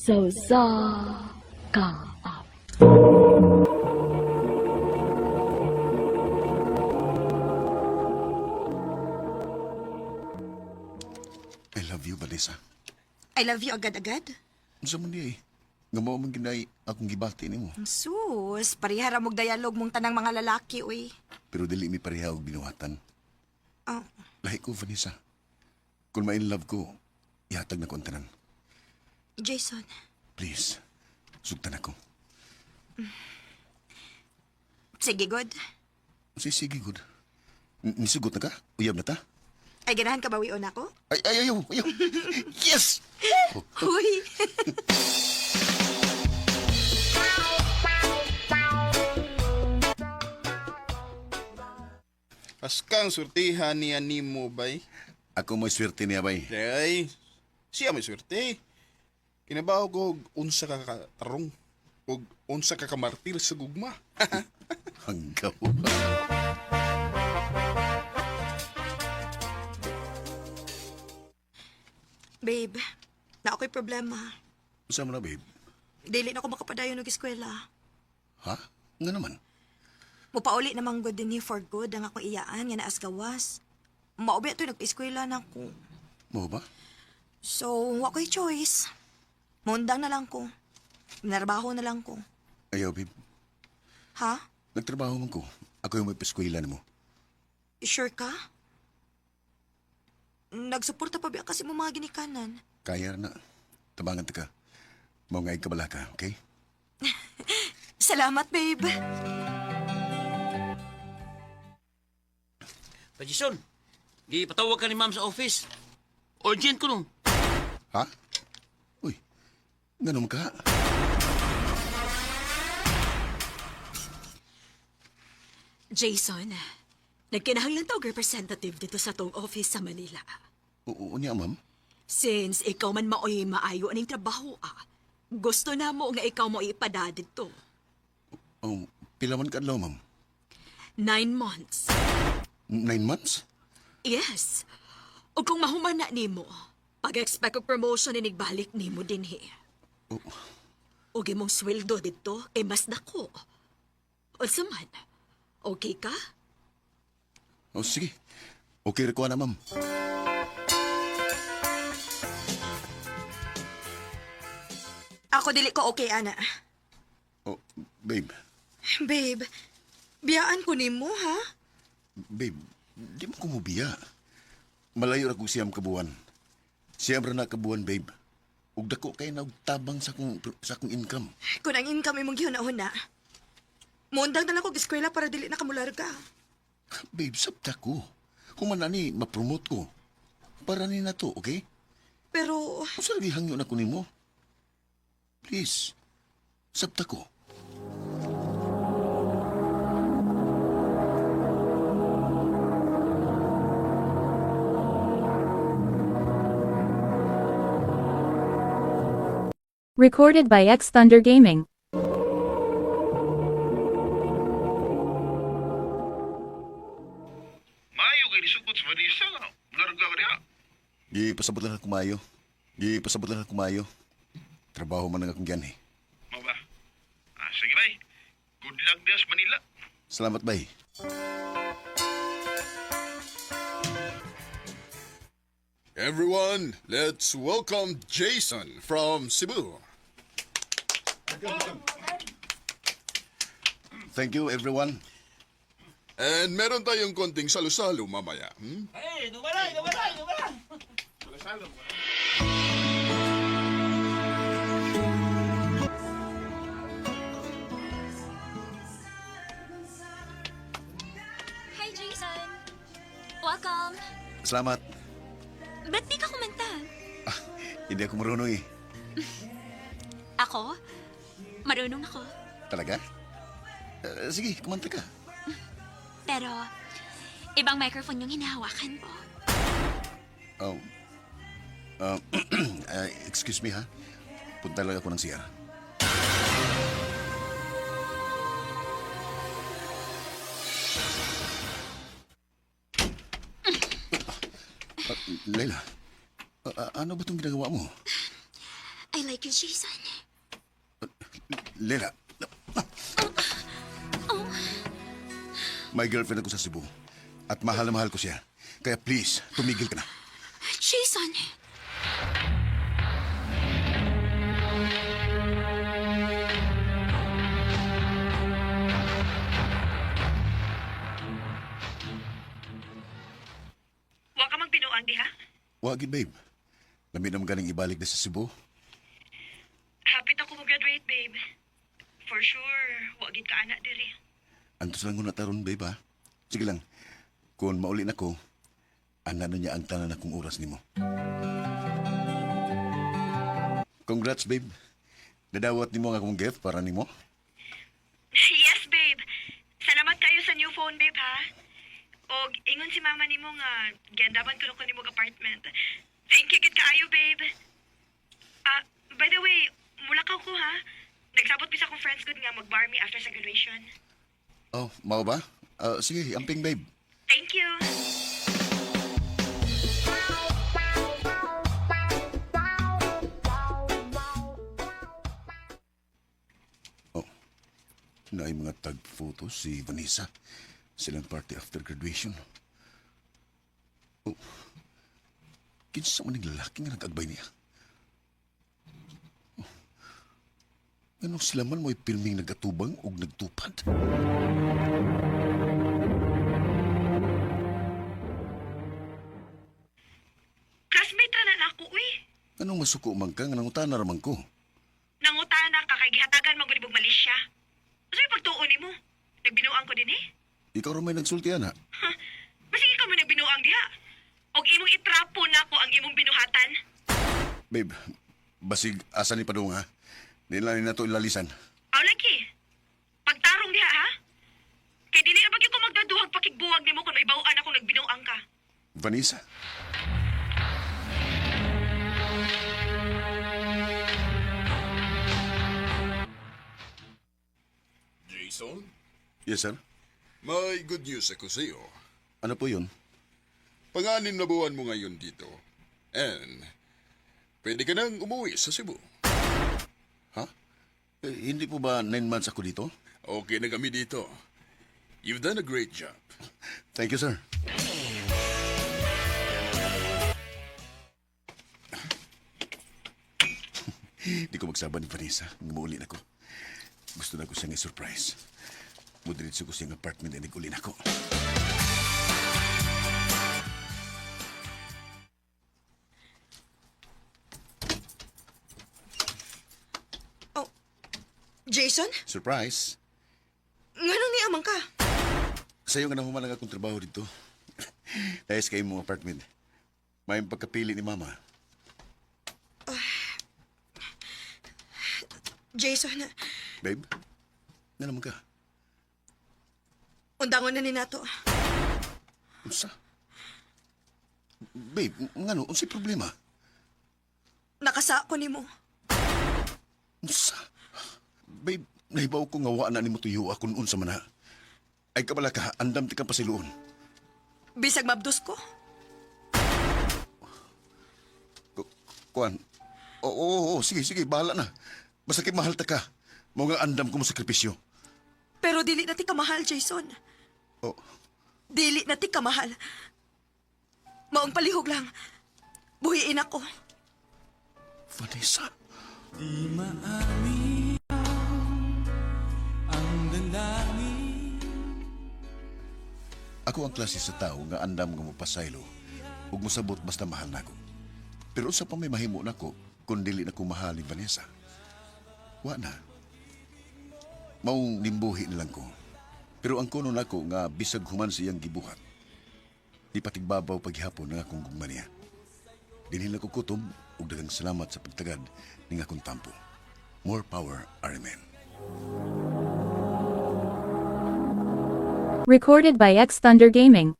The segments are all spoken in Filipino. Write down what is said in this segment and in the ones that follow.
So sa ka. I love you, Vanessa. I love you agad-agad. Sa man niya eh. Nga mo man ginay akong gibati ni mo. Sus, parihara mong dialog mong tanang mga lalaki, uy. Pero dili mi pareha og binuhatan. Oh, Lahi ko, Vanessa. Kung ma-in love ko, ihatag na ko ang tanan. Jason, Please, sugtan ako. sige, good. Sige, good. Nisugot na ka? Uyab na ta? Ay, ganahan ka bawion ako? Ay, ayaw. Yes! Uy, Askang surtihan niya ni mo, bay. Ako mo'y swerte niya, bay. Day, siya may swerte. Kinabaho ko og unsa ka katarong. Og unsa ka kamartir sa gugma. Hanggaw. babe, na ako'y problema. Saan mo na, babe? Dili na ako makapadayon ng eskwela. Ha? Nga naman. Mupauli namang good din ni for good ang akong iyaan nga naas gawas. Maubi ito nag-eskwela na ko. Mo ba? So, wako'y choice. Mundang na lang ko. Narbaho na lang ko. Ayaw, babe. Ha? Nagtrabaho man ko. Ako yung may paskwela na mo. Sure ka? Nagsuporta pa ba kasi mo mga ginikanan? Kaya na. Tabangan ta ka. Mao nga ikabala ka, okay? Salamat, babe. Pajison, di patawag ka ni ma'am sa office. Urgent ko nung. Ha? Uy, ganun ka? Jason, nagkinahanglan tawag representative dito sa tong office sa Manila. Oo niya, ma'am. Since ikaw man maoy maayo aning trabaho, gusto na mo nga ikaw mo ipada dito. Oh, pila man ka adlaw, ma'am? 9 months. 9 months? Yes. O kung mahuman na nimo, pag-expect og promotion inigbalik nimo dinhi. Oh, O imong sweldo dito kay mas dako. Unsa man? Okay ka? oh sige. Okay ra ko na, ma'am. Ako dili ko okay, ana. Oh, babe. Babe, biyaan ko nimo, ha? Babe, di mo kumubiya. Malayo ra ko siyam kabuan. Siyam ra na kabuan, babe. Ug dako kay na og tabang sa akong income. Kung ang income imong gihuna-huna, mundang na lang ko eskwela para dili na kamularga. Babe, sabta ko. Human na ni, ma-promote ko. Para ni na to, okay? Pero, Kung saan hangyo na ko nimo? Please, sabta ko. Recorded by X Thunder Gaming. Mayo kay disugod sa Vanessa nga. Larga ka diha. Pasabot lang ako mayo. Pasabot lang ako mayo. Trabaho man nga akong gyan eh. Mo ba? Sige bay. Good luck diha sa Manila. Salamat, bay. Everyone, let's welcome Jason from Cebu. Thank you, everyone. And meron tayong konting salo-salo mamaya. Hey, numalay! Hi, Jason. Welcome. Salamat. Ba't di ka kumanta? Hindi ako marunong eh. Ako? Marunong ako. Talaga? Sige, kumanta ka. Pero, ibang microphone yung hinahawakan ko. Oh. Excuse me ha. Punta lang ako ng CR. Leila, ano ba itong ginagawa mo? I I like you, Jason. Lela. My girlfriend ako sa Cebu. At mahal na mahal ko siya. Kaya please, tumigil ka na. Jason! Wa ka magbinuang di ha? Wagi, babe. Lami naman ganing ibalik na sa Cebu. Hapit ako mag-graduate, babe. For sure, wa gid ka anak diri. Antos lang ko na taron, babe, ha? Sige lang. Kung mauli na ko, ana na niya ang tanan akong oras nimo. Congrats, babe. Nadawat nimo ang akong gift para nimo. Yes, babe. Salamat kayo sa new phone, babe, ha? Og ingon si mama nimo nga giandaman ko nimo apartment. Thank you gid kaayo, babe. By the way, mulakaw ko ha. Nagsabot bisa akong friends good nga mag-bar me after sa graduation. Oh, mao ba? Sige, amping, babe. Thank you. Oh, na mga tag photos si Vanessa. Silang party after graduation. Oh, kinsa man ng lalaki nga nag-agbay niya. Oh, anong sila man mo'y pilming nagatubang o nagtupad? Classmate ra na ako, uy. Anong masuko man ka nga nangutana raman ko? Nangutana ka kay gihatagan mo gulibog Malaysia. Ano yung pagtuon nimo? Nagbinuang ko din eh. Ikaw rin may nagsultihan, ha? Masig ikaw mo nagbinuang diha. Og imong itrapo na ko ang imong binuhatan. Babe, basig asa ni Padung, ha? Nila ni nato ilalisan. Aw lagi. Pagtarong diha ha. Kay dili na bagyo ko magdaduhag pakigbuwag nimo kung may bawaan ako nagbinuang ka. Vanessa? Jason, Yes, sir? may good news ako sa iyo. Ano po yun? Pang-anim na buwan mo ngayon dito. And, pwede ka nang umuwi sa Cebu. Ha? Hindi po ba 9 months ako dito? Okay na kami dito. You've done a great job. Thank you, sir. Di ko magsaban ni Vanessa. Ngumuli na ko. Gusto na ko siyang i-surprise. Mudiritso ko siyang apartment and nag-uli na ko. Oh, Jason? Surprise? Ngano ni amang ka? Sa'yo nga nahuman ang akong trabaho dito. Dahil kayo mong apartment. May pagkapili ni Mama. Jason, Babe? Nga naman ka? undangon na ni nato. Unsa? Babe, nga no, unsay problema? Nakasa ko nimo. Unsa? Babe, nahibaw ko nga wa na ni mo tuyo akong unsa man na. Ay kabala ka, andam ti ka pasiluon. Bisag mabdos ko. Kuan. Oo, sige, bahala na. Basta kay mahal ta ka. Mga andam ko mo sakripisyo. Pero dili na ti kamahal, Jason. Oh, Dili na ti kamahal. Maong palihog lang. Buhiin ako. Vanessa. Ako ang klase sa tao nga andam nga mopasaylo ug mosabot basta mahal nako. Pero sa pa may mahimo nako kung dili nako mahal ni Vanessa. Wa na. Maong limbuhi nilang ko. Pero ang kuno nako nga bisag human siyang gibuhat. Di patigbabaw paghihapon ng akong gugma niya. Dinhi na ko kutom ug daghang salamat sa pagtagad ning akong tampo. More power, Arimen. Recorded by X Thunder Gaming.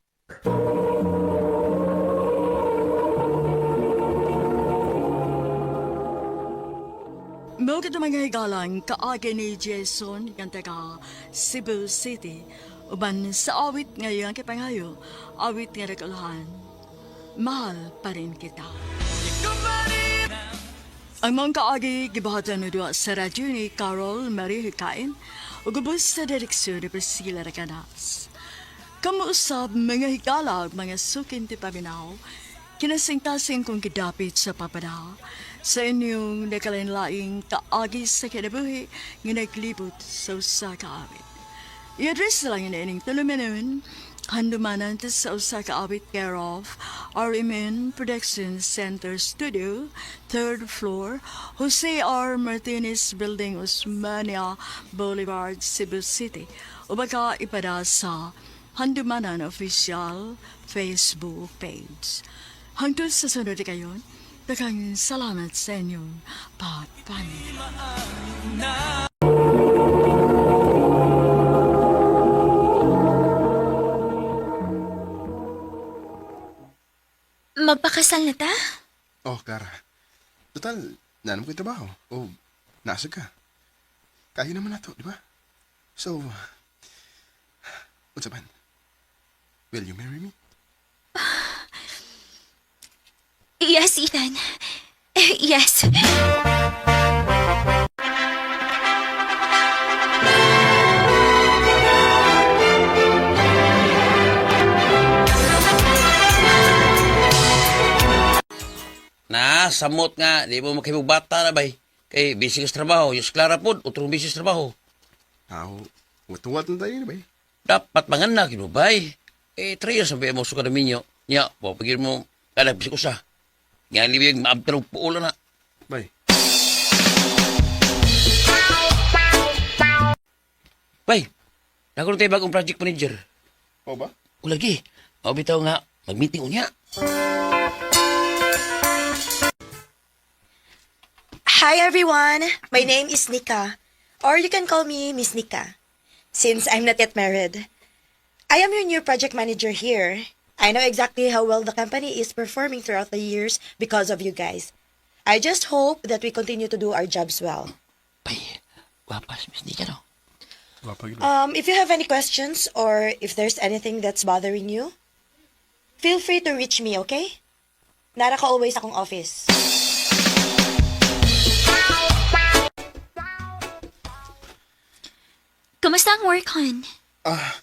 Mga mga higalang kaagi ni Jason yang taga Cebu City uban sa awit ngayon kay pangayo awit nga regalahan mahal pa rin kita. Ang mga kaagi gibahatan na duwa sa radyo ni Carol Marie Hikain o gubos sa direksyon ni Priscilla Raganas. Kamuusab mga higala mga sukin ti paminaw, kinasingtasing kong gidapit sa papadaw sa inyong nakalinlaing kaagi sa kinabuhi nga naglibot sa usa ka awit. I-address lang yun ining tuluminon, handumanan sa usa ka awit care of RMN Production Center Studio, 3rd floor, Jose R. Martinez Building, Osmania Boulevard, Cebu City. O baka ipada sa Handumanan Official Facebook page. Hangtod sa sunod kayon, daghang salamat sa inyong pagpanin. Magpakasal na ta? Oh, Clara. Total, nanam ko yung trabaho. O, nasa ka. Kaya naman na to, di ba? So, what's up, man? Will you marry me? Yes, Ethan. Yes. Na, samot nga, di mo makibubata na bay. Kay busy ka sa trabaho, yung Clara po, utrong busy sa trabaho. What na tayo na ba? Dapat manganak, yun bay. Triyo sabi mo suka na minyo. Nya, papagir mo, kada busy ko sa. Nga libig, maabtan ng puulo na. Bay. Bay, nakaroon tayo bagong project manager. O ba? O lagi, mabitaw nga, mag-meeting unya. Hi everyone, my name is Nika, or you can call me Miss Nika, since I'm not yet married. I am your new project manager here. I know exactly how well the company is performing throughout the years because of you guys. I just hope that we continue to do our jobs well. Bay, wapas, Miss Nika, no? If you have any questions or if there's anything that's bothering you, feel free to reach me, okay? Nara ka always akong office. Kumusta ang work, hon?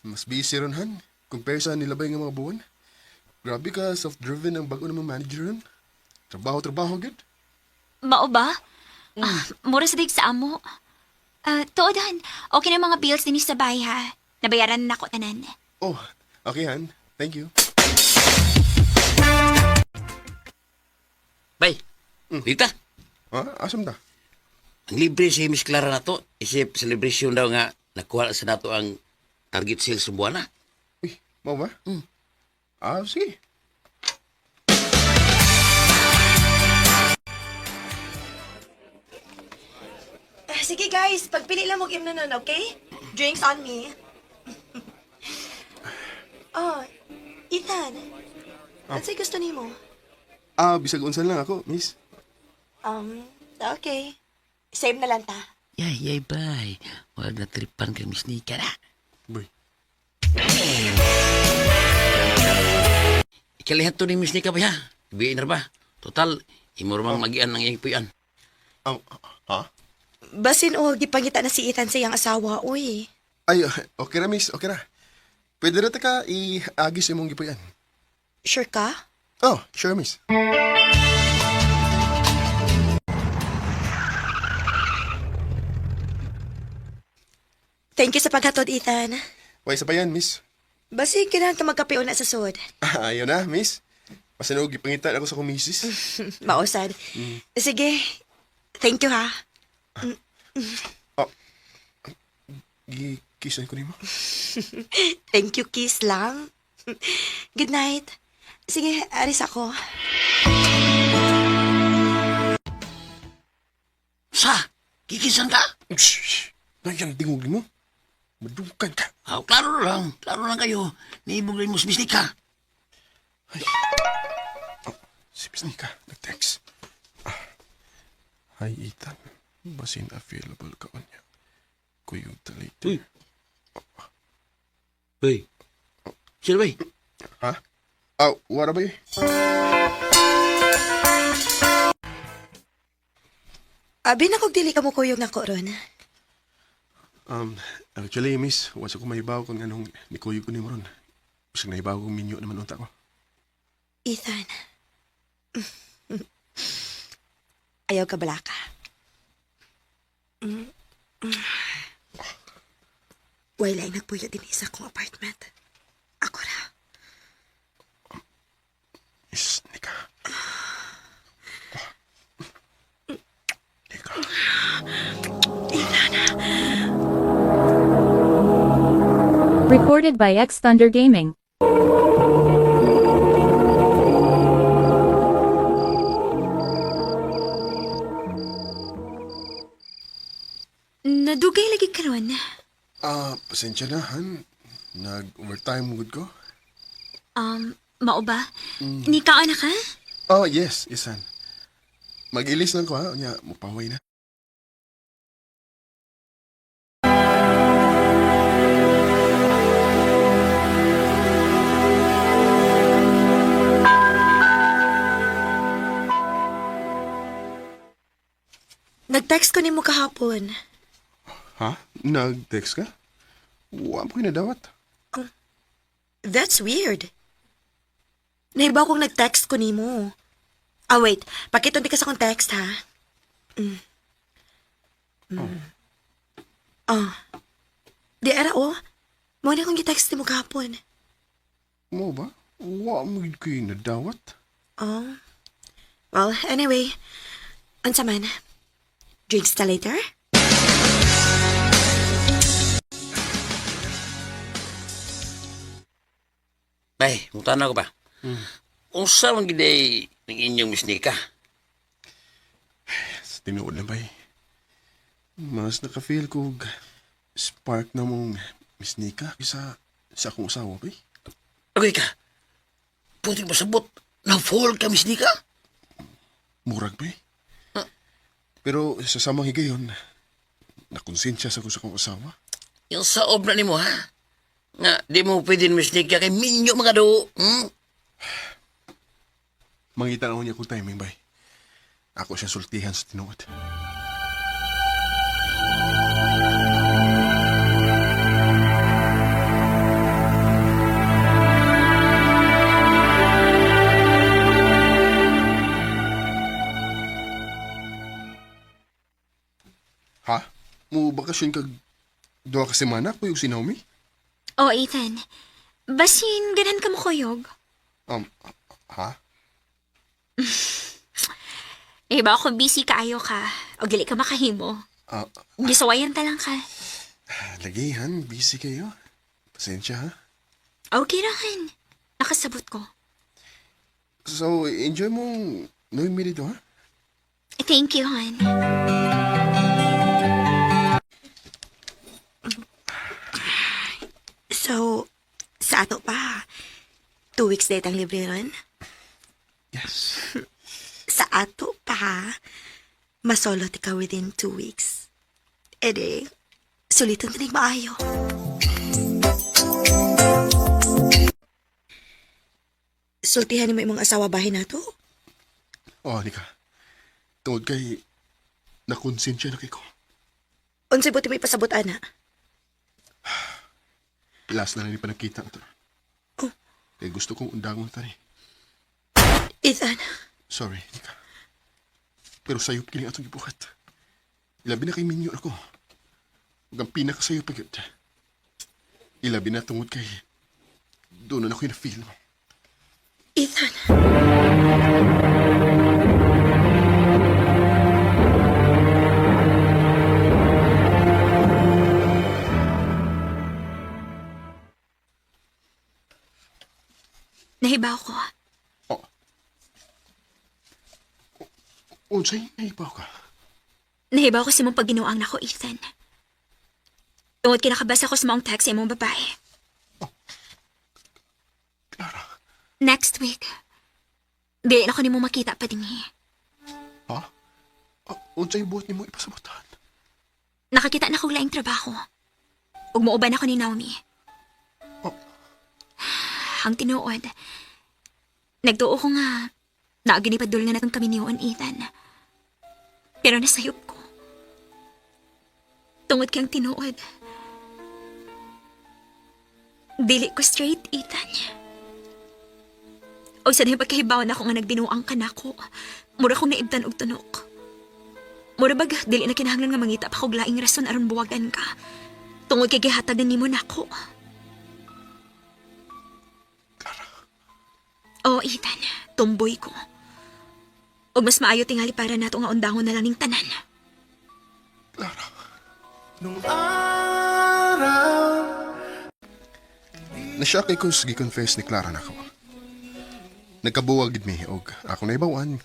Mas busy ron, Han. Compare sa nilabay ng mga buwan. Grabe ka, self-driven ang bago namang manager ron. Trabaho, good. Mao ba? Mura sa dig sa amo. Tuod, hon. Okay na mga bills din sa bahay, ha? Nabayaran na ako tanan. Oh, okay, Han. Thank you. Bay, Rita, Asam ta? ang libre si Miss Clara na to, isip celebration daw nga, nakuha sa nato ang target sales sa buwan na. Uy, mau ba? Sige. Sige guys, pagpili lang mong imnanon, okay? Drinks on me. Oh, Ethan. Ano sa'yo gusto ni mo? Bisag unsan lang ako, miss. Okay. Same na lang ta. Yay, bay. Wag na tripan kang Miss Nika na. Boy. Ikalihat to ni Miss Nika ba, ha? Ibiin na ba? Total, imurmang magian ng iyong puyan. Ha? Basin o, gipangita na si Ethan sa iyang asawa, uy. Ay, okay na, miss. Okay na. Pwede na ka i-agis imong gipuyan. Sure ka? Oh, sure, miss. Thank you sa paghatod, Ethan. Way sa pa yan, miss. Basi, kailangan ka magkape na sa sud. Ayaw na, miss. Masanog, ipangitan ako sa kumisis. Mausad. Sige. Thank you, ha. Gikisan ko ni mo. Thank you, kiss lang. Good night. Sige, aris ako. Sa? Kikisan ka? Shh! Nandiyan tingog mo. Madukan ka. Klaro lang kayo. Niibog rin mo si Miss Nika. Si Miss Nika, nag-text. Hi, Ethan. Basin available ka on niya. Kuyuta later. Bay. Sino bay? Ha? Wala ba Abi na kog dili ka mo kuyog nako ron. Actually, miss, wasa ko mahibaw kung anong nikuyog ko ni mo ron. Bisag nahibaw kong minyo naman unta ko. Ethan. Ayaw ka bala ka. Wala ay nagpuyo din sa akong apartment. Ako ra. Miss Nika. Nika. Recorded by X Thunder Gaming. Nadugay lagi karon. Pasensya na, han. Nag-overtime good ko. Mao ba? Ni ka na ka? Oh, yes, isan. Mag-ilis lang ko, ha? Nya, mupaway na. Nag-text ko ni mo kahapon. Ha? Nag-text ka? Wa mo kinadawat. That's weird. Nahibaw kong nag-text ko ni mo. Wait. Pakiton di ka sa kong text, ha? Di ara, oh. Mo na kong gi-text ni mo kahapon. Mo ba? Wa mo kinadawat. Oh. Well, anyway. Unsa man? Drinks ta later? Bay, mutana ko ba? Unsa man giday ng inyong Miss Nika? Sa tinuod na ba mas naka-feel ko spark na mong Miss Nika kaysa sa akong asawa ba Okay ka. Puti masabot. Na-fall ka, Miss Nika? Murag ba Pero sa samang higayon, nakonsensya sa ko sa akong asawa. Yung saob na ni mo, ha? Nga, di mo pwede Miss Nika kay minyo mga do. Mangita na niya kung timing ba Ako siya sultihan sa tinuod. Ha? Mo bakasyon kag duha ka semana ko yung si Naomi? Oh, Ethan. Basin, ganan ka mo kuyog. Ha? Ba ako busy kaayo ka. O gali ka makahimo. Gisawayan ta lang ka. Lagihan, busy kayo. Pasensya ha? Okay rahan. Nakasabot ko. So, enjoy mong Naomi dito ha? Thank you, hon. So, sa ato pa, 2 weeks date ang libre ron? Yes. Sa ato pa, masolot ka within 2 weeks. Ede, sulitan tanig maayo. Sultihan ni mo imong asawa bahin na to? Oh, Nika. Tungod kay nakonsensya na kay ko. Unsay buti mo ipasabot, ana? Last na lang ni pa nakita ito. Oh. Kaya gusto kong undangon tani. Ethan, Sorry, Nika. Pero sayop kiling atong gibuhat. Ilabi na kay minyo ako. Huwag ang pinakasayop agad. Ilabi na tungod kay doon na ako yung na-feel mo. Ethan. Nahibaw ko. Unsay naibaw ka? Nahibaw ko si mong pagginuang nako, Ethan. Tungod kinakabasa ko sa mong text sa imong babae. Clara. Next week. Di na ko ni mo makita pa din Ha? Unsay buhat ni mo ipasabutan? Nakakita na kong laing trabaho. Ug muuban ako ni Naomi. Oh. Ang tinuod. Nagtuo ko nga, naaginipadul nga natong kami niyon, Ethan. Pero nasayop ko. Tungod kang tinuod. Dili ko straight, Ethan. O sa dahi pagkahibawan ako nga nagbinuang ka na ko, mura kong naibtan og tunok. Mura bag, dili na kinahanglan nga mangita pa kog laing rason aron buwagan ka. Tungod kay gihatagan nimo nako. Oh, Ethan, tumboy ko. O mas maayo tingali para nato nga undahon na lang ning tanan. Nasya kay ko gi-confess ni Clara na ko. Nagkabuwag gid mi og ako na ibawan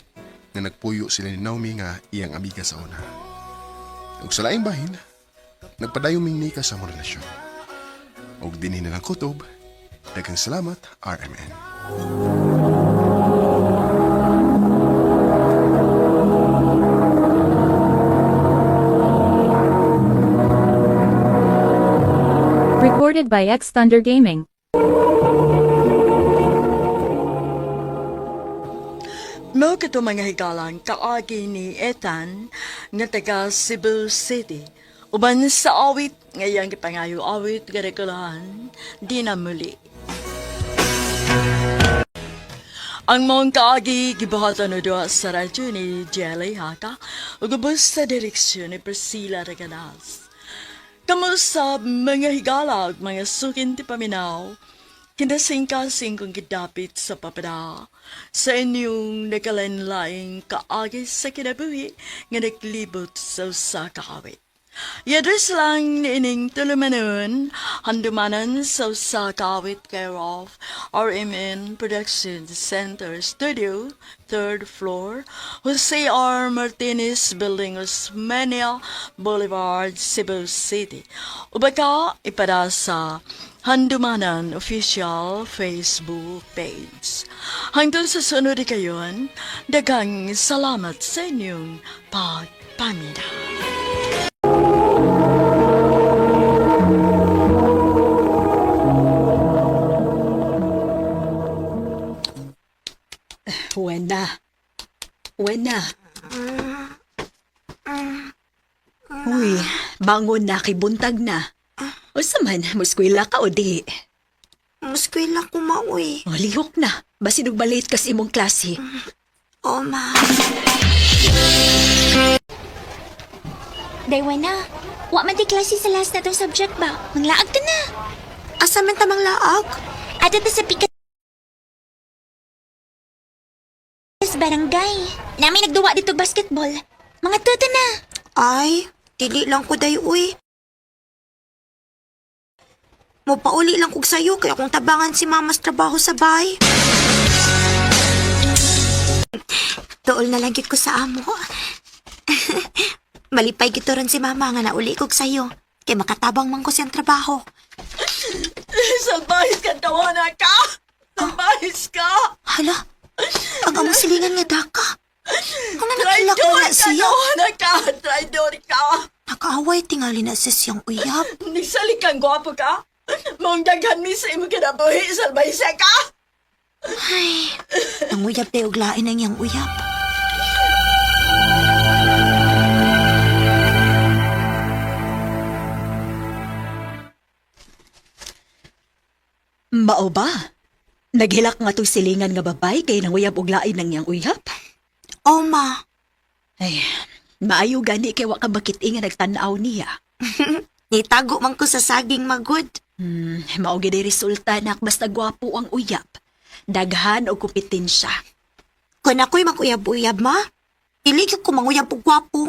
nga nagpuyo sila ni Naomi nga iyang amiga sa una. Ug sa laing bahin, nagpadayon ming nika sa among relasyon. Og dinhi na lang kutob. Daghang salamat, RMN. Recorded by X Thunder Gaming. Mo kito mga higalang kaagi ni Ethan nga taga Cebu City. Uban sa awit ngayang gipangayo awit garikulahan di na muli. Ang mong kaagi gibahatan na doon sa radyo ni Jelly Haka ug ubos sa direksyon ni Priscilla Reganas. Kamusta mga higala ug mga sukin ti paminaw? Kinasingkasing kong gidapit sa papada sa inyong nakalanlaing kaagi sa kinabuhi nga naglibot sa usa ka awit. Yadres lang ni ining tulumanon, handumanan sa usa ka awit care of RMN Production Center Studio, 3rd floor, Jose R. Martinez Building, Osmeña Boulevard, Cebu City. Ubaka ipada sa Handumanan Official Facebook page. Hangtod sa sunod kayon, daghang salamat sa inyong pagpamina. Wena. Uy, bangon na kay buntag na. O saman, muskwila ka o di? Muskwila ko mauwi. O lihok na, basin og balate kasi imong klase. Oh, ma. Daywana, wa man di klase sa last na tong subject ba? Manglaag ka na. Asa man tamang laag? Ato ta sa pikas barangay. Nami nagduwa dito basketball. Mga tuta na. Ay, dili lang ko day, uy. Mopauli lang kog sayo kaya kung tabangan si mama sa trabaho sa bahay. Dool na lang gyud ko sa amo. Malipay gito ron si mama nga nauli kog sayo. Kay makatabang man ko siyang trabaho. Salbahis ka, tawana ka! Salbahis ka! Hala, ang among silingan nga daka. Ano nakilak mo na siya? Tawana ka! Traidor ka! Nakaaway tingali na sa siyang uyab. Nisalik kang gwapo ka? Mong daghan mi sa imo kinabuhi, salbahis ka! Ay, ang uyab tayo uglain ang iyang uyab. Mao ba? Naghilak nga to silingan nga babay kay nang uyab og lain ng iyang uyab. Oh, ma. Ay, maayo gani kay wa ka bakit nga nagtan-aw niya. Nitago man ko sa saging magud. Mao gid resulta nak basta gwapo ang uyab. Daghan og kompetensya. Kung ako'y mag-uyab-uyab, ma, iligid ko manguyab og gwapo.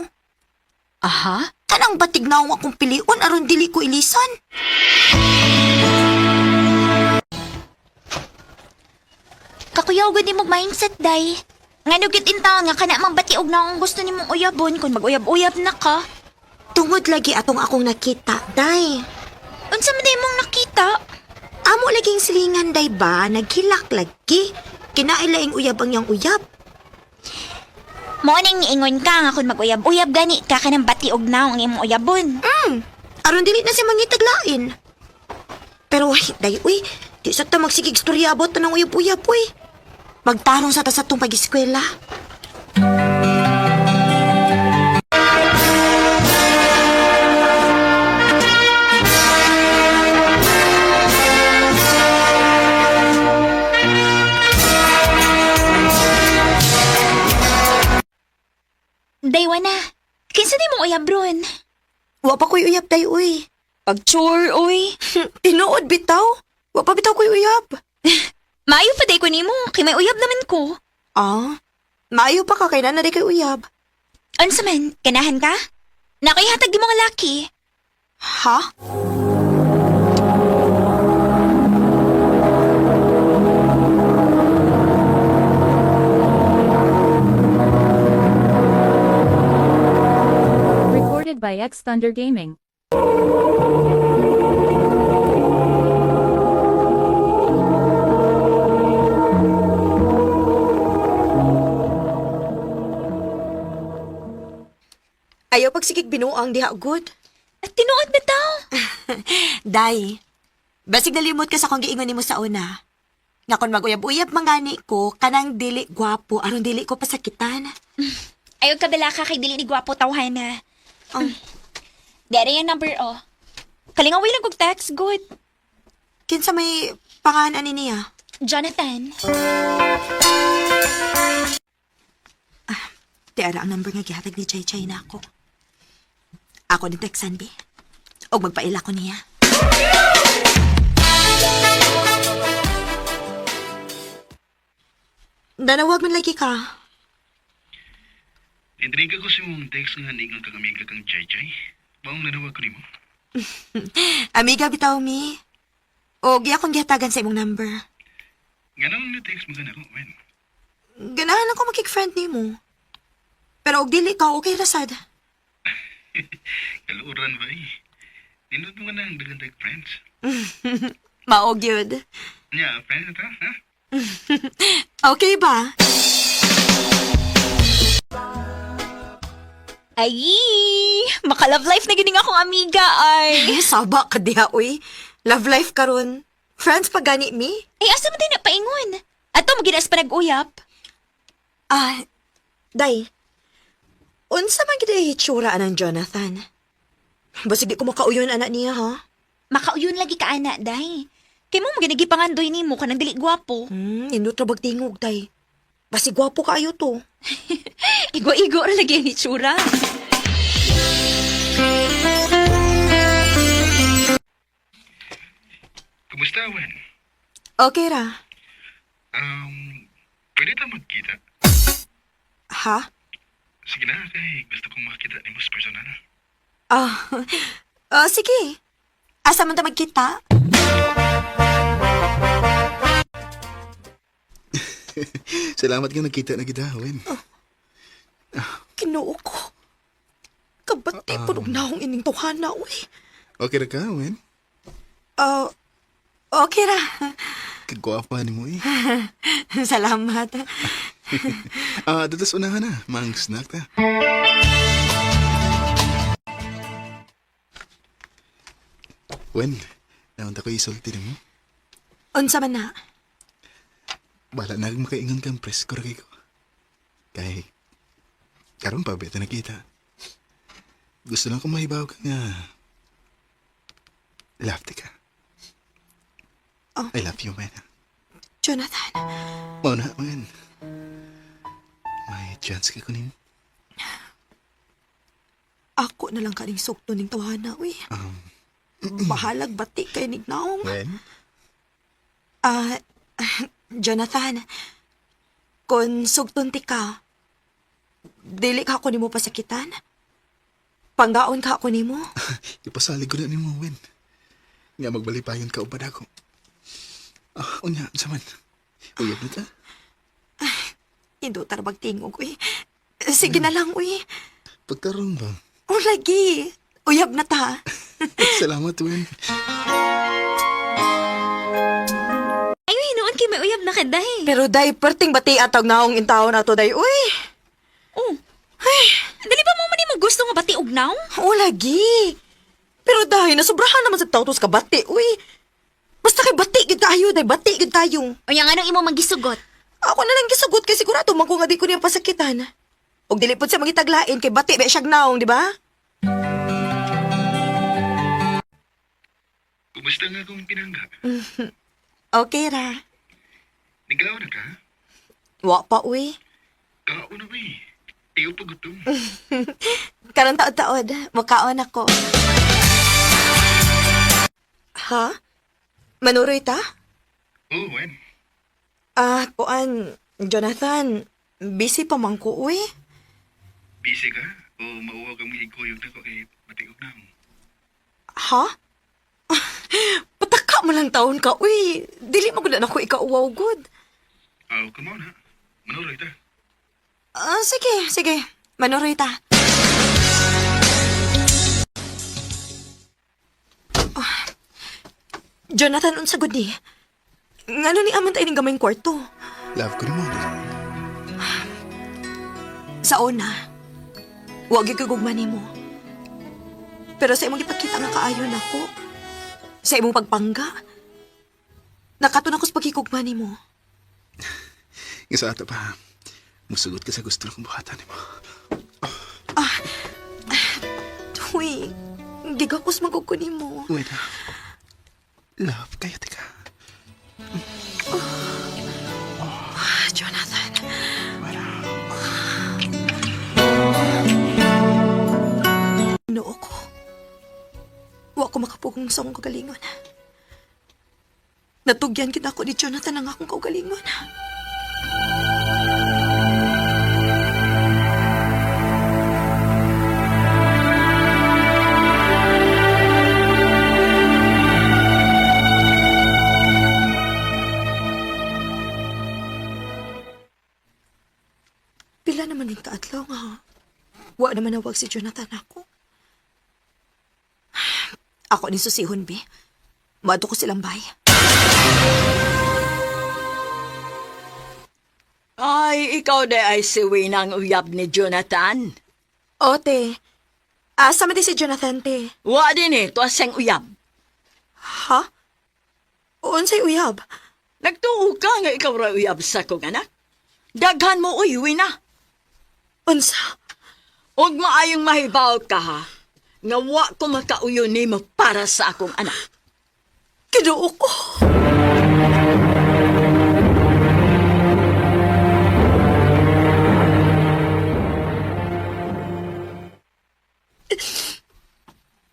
Aha? Kanang batig na akong piliun aron dili ko ilisan. Kakuyaw gud nimong mindset, day. Nga nugit in taon nga kana mang batiog na ang gusto nimong uyabon kung mag-uyab-uyab na ka. Tungod lagi atong akong nakita, day. Unsa man day mong nakita? Amo laging silingan, day ba? Naghilak lagi. Kinailaing uyab ang yang uyab. Morning niingon ka nga kung mag-uyab-uyab gani ka kanang batiog na ang imong uyabon. Aron dili na siya mangitaglain. Pero day, uy, di sa ta magsigig istorya abot ng uyab-uyab, uy. Magtarong sa ta sa tong pag-eskwela. Daywa na. Kinsa di mo uyab ron? Wa pa ko'y uyab, day, uy. Pag-chore, uy. Tinuod bitaw. Wa pa bitaw ko'y uyab. Maayo pa day ko nimo, kay may uyab naman ko. Ah, maayo pa ka kay na di kay uyab. Unsa man, ganahan ka? Nakoy hatag di mga laki. Ha? Recorded by X Thunder Gaming. Ayaw pagsikig binuang diha good. At tinuod na tao. Day, basig nalimot ka sa kong giingon nimo sa una. Nga kon maguyab-uyab mangani ko, kanang dili gwapo, aron dili ko pasakitan. Ayaw ka bala ka kay dili ni gwapo tawhana. Dari yung number, oh. Kalingaway lang kong text, good. Kinsa may pangalan ni niya? Jonathan. Tiara ang number nga gihatag ni Chay Chay na ako. Ako ni Texan, B. O magpaila ko niya. Nanawag man lagi ka. Intriga ko si mong text nga ningang kang amiga kang Chay-Chay. Baong nanawag ko ni mo. Amiga, bitaw mi. O giya kong gihatagan sa imong number. Nga nang na-text mo ka na ko, man. Ganahan ako makik-friend ni mo. Pero og dili ka, okay rasad. Kaluuran ba eh. Nindot mo nga na ang dagantag friends. Maog yun. Nya, friends na ta, ha? Okay ba? Ay, maka-love life na gining akong amiga, ay. Saba ka diha, uy. Love life karon. Friends pa gani mi? Ay, asa mo tayo na paingon? Ato, maginas pa nag-uyap. Day. Unsa man gid hitsura ng Jonathan? Basig di ko makauyon anak niya, ha? Makauyon lagi ka, anak, day. Kay mo maginagi pangandoy ni mo ka ng dili gwapo. Indot ra bagtingog, day. Basig gwapo kaayo to. Igo-igo ra lagi ang itsura. Kumusta, Wen? Okay ra. Pwede ta magkita? Ha? Sige na, kay gusto kong makita ni mo sa personal. Sige. Asa man ta magkita? Salamat nga nagkita na kita, Wen. Kinuo ko. Kabati po nung naong ining tuhana, uy. Okay ra ka, Wen? Okay ra. Kagwapa ni mo eh. Salamat. Datas unahan na. Mang snack ta. Wen, naunta ko isulti mo. Unsa man na? Bala na makaingon kang presko ra kay ko. Kay, karon pa beta nakita. Gusto lang ko mahibaw ka nga. Love ka. I love you, man. Jonathan. Mauna, man. May chance ka kunin. Ako na lang kaning sukto ning tawhana, uy. Bahalag bati kay nignaong. Wen? Jonathan, kung sugton ti ka, dili ka ako nimo pasakitan? Panggaon ka ako nimo? Ipasalig ko na ni mo, Wen. Nga magbalipayon ka upad ako. Unya, saman. Uyab na ta? Indo tarbag tingog, uy. Sige na lang, uy. Pagkaroon ba? O lagi. Uyab na ta. Salamat, Wen. Ay, hinoon kay may uyab na ka, day. Pero day, perting bati atag naong intaw na to, day, uy. Oh. Ay, dali ba mo man mo gusto nga bati og naw? O lagi. Pero day, nasubrahan naman sa tautos ka bati, uy. Basta kay bati gid tayo, day, bati gid tayo. O yang anong imo magisugot? Ako na lang gisugot kay sigurado man ko nga di ko niya pasakitan. Og dili pud siya magitaglain kay bati ba siyag naong, di ba? Kumusta nga kong pinangga? Okay ra. Nigaw na ka? Wa pa, uy. Kao na ba eh. Ayaw pa gutom. Karon taod-taod, makaon ako. Ha? Manuroy ta? Oo, Wen. Kuan, Jonathan, busy pa man ko, uy. Busy ka? O mauwa kang mahiguyog na ko kay matiog na mo? Ha? Pataka mo lang taon ka, uy. Dili mo gud na ako ikauwaw good. Come on ha. Manuroy ta. Sige. Manuroy ta. Jonathan, unsa gud ni? Ngano ni amon tayo ning gamayng kwarto? Love ko ni mo. Sa una, wag yung kagugman mo. Pero sa imong ipakita nga kaayon ako, sa imong pagpangga, nakatun ako sa pagkikugman mo. Nga sa ato pa, musugot ka sa gusto ng buhatan ni mo. Uy, gigapos magkukunin mo. Wait na. Love, kaya tika. Jonathan. Noo ko. Wa ko makapugong sa akong kagalingon. Natugyan kita ako ni Jonathan ang akong kaugalingon. Pila naman yung kaadlaw nga. Wa naman nawag si Jonathan ako. Ako ni susihon, be. Mato ko silang bay. Ay, ikaw de ay siwi ng uyab ni Jonathan. Ote, asa man di si Jonathan, te? Wa din ito aseng uyab. Ha? Unsay uyab? Nagtuo ka nga ikaw ra uyab sa kong anak. Daghan mo uywi na. Unsa? Og maayong mahibaw ka ha. Nga wa ko makauyo nimo para sa akong anak. Kinuo ko.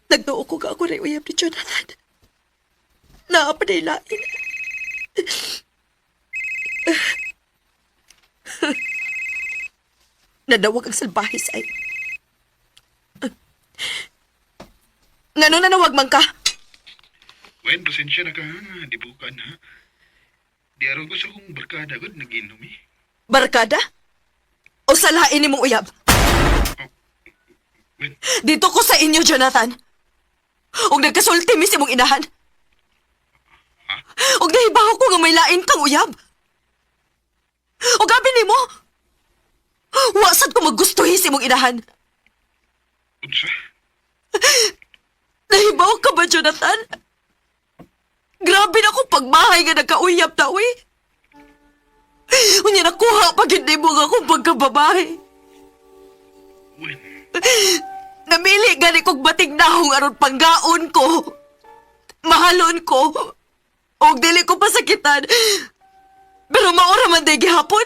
Nagtuo ko ka ako rin uyab ni Jonathan. Naapanilain. Nadawag ang salbahe sa ay. Ngano nanawag man ka? Wen, pasensya na ka ha. Di bukan ha. Di araw ko sa kong barkada agad nag-inom eh. Barkada? O salain ni mong uyab? Wen, Dito ko sa inyo, Jonathan. Og nagkasulti mi si mong inahan. Og nahibaw ko nga may lain kang uyab. Og gabi ni mo. Wasad ko maggustuhi si mong inahan. unsa? Nahibaw ka ba, Jonathan? Grabe na akong pagmahay nga nagkauyab ta, uy. Unya nakuha pag hindi mo nga akong pagkababae. Wen, Namili gani kong bating nahong aron panggaon ko. Mahalon ko. Og dili ko pasakitan. Pero maura man day gihapon.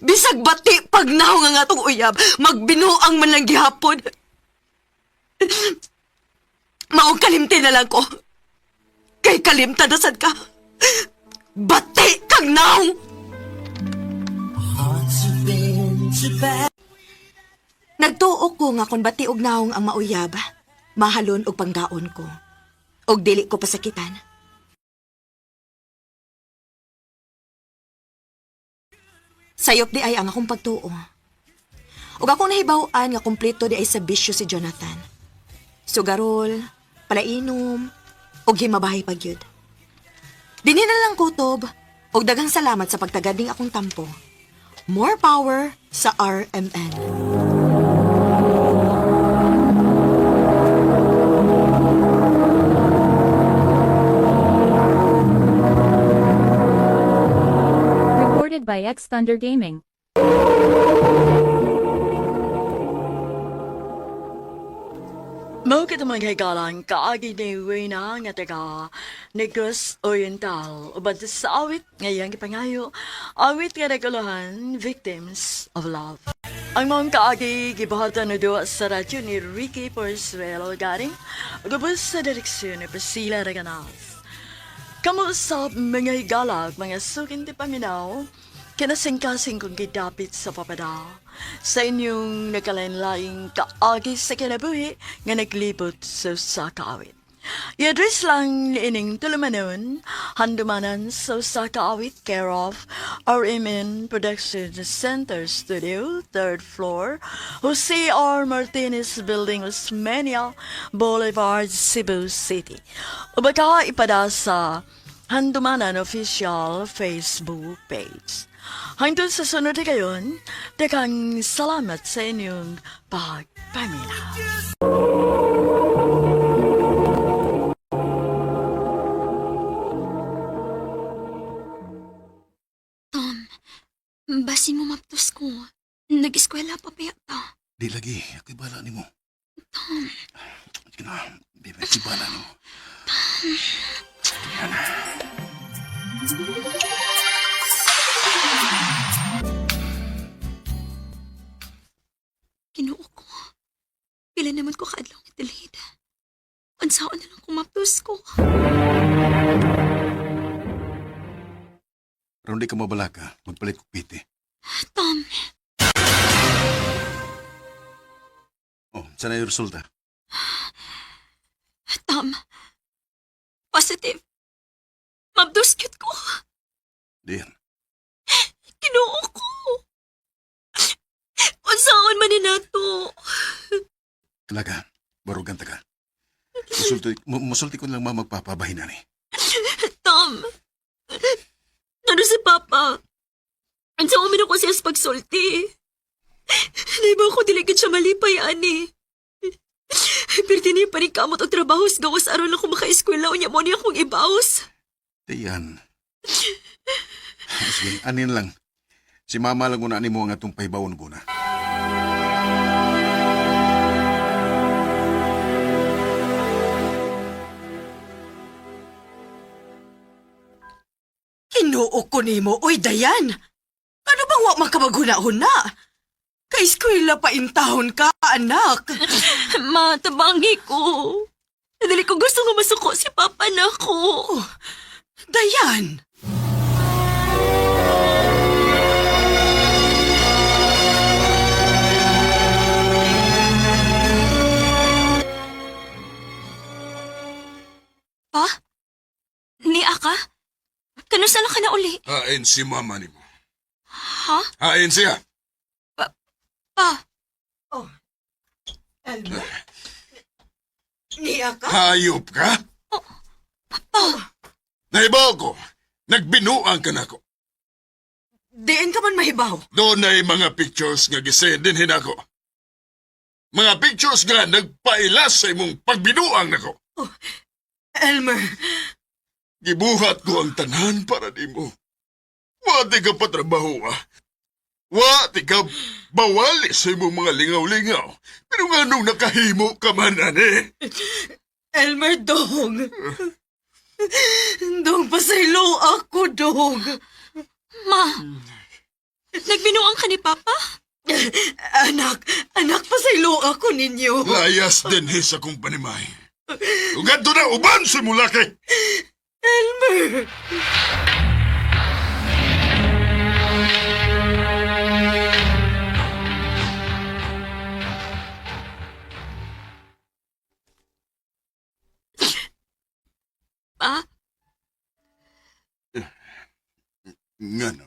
Bisag bati pag nahong ang atong uyab, magbinuang man lang gihapon. Maong kalimti na lang ko. Kay kalimta na sad ka. Bati kang nahong. Nagtuo ko nga kung bati og nahong ang mauyab, mahalon og panggaon ko. Og dili ko pasakitan. Sayop di ay ang akong pagtuo. Og akong nahibaw-an nga kumpleto di ay sa bisyo si Jonathan. Sugarol, palainom, og himabahay pagyud. Dinhi na lang kutob, og daghang salamat sa pagtagad ning akong tampo. More power sa RMN. Recorded by X Thunder Gaming. Mao kita maghigalan kaagi ni Wina nga taga Negros Oriental ubad sa awit ngayang gipangayo awit nga naguluhan Victims of Love. Ang mga kaagi gibahatan na doon sa radyo ni Ricky Porzuelo garing gabos sa direksyon ni Priscilla Reganas. Kamu sa mga higalag mga sukin ti paminaw kinasingkasing kong gidapit sa papada sa inyong nagkalain-laing kaagi sa kinabuhi nga naglibot sa kaawit. I-address lang ni ining tulumanon, handumanan sa kaawit care of RMN Production Center Studio, 3rd floor, Jose R. Martinez Building, Osmeña Boulevard, Cebu City. O baka ipada sa Handumanan Official Facebook page. Hangtod sa sunod na kayon, dakang salamat sa inyong pagpaminaw. Tom, basin mo maptos ko. Nag-eskwela pa pa yata. Di lagi, ako'y bala ni mo. Tom, Sige na, bebe, ako'y bala ni mo. Ginoo ko. Pila naman ko kaadlaw ni Tilid. Unsaon na lang kumaptos ko. Pero hindi ka mabalaka, magpalit ko piti. Tom, Oh, sana yung resulta? Tom. Positive. Mabdos cute ko. Diyan. Ginoo ko. Unsaon man ni nato. Talaga, barugan ta ka. Musulti ko lang magpapabahin na ni. Tom. Ano si Papa? Unsaon man ako siya sa pagsulti. Naiba ko diligid siya malipay, ani. Pero din pa rin kamot o trabaho sa gawas aron lang kung maka-eskwela o niya mo niya kong ibaos. Diyan. Sige, anin lang. Si mama lang una ni mo ang atong pahibawon ko na. Kinuo ko nimo, oy Dayan. Ano bang wa makabaguna-huna? Ka-eskwela pa intahon ka, anak. Ma, tabangi ko. Dali ko gusto nga masuko si Papa na ko. Dayan! Pa? Niya ka? Kanusa lang ka na uli? Hain si mama ni mo. Ha? Hain siya. Pa? Elmo? Niya ka? Hayop ka? Pa? Nahibaw ko. Nagbinuang ka na ko. Diin ka man mahibaw. Doon ay mga pictures nga gisend din hinako. Mga pictures nga nagpailas sa imong pagbinuang nako. Elmer, Gibuhat ko ang tanan para di mo. Wati ka patrabaho Wati ka bawali sa imong mga lingaw-lingaw. Pero nga nung nakahimo ka man, ani. Elmer, dong. Dong, pasaylo ako, dong. Ma? Nagbinuang ka ni Papa? Anak, pasaylo ako ninyo. Layas din sa kong panimay. Ugad na uban sa mulaki. Elmer! Pa? Ngano?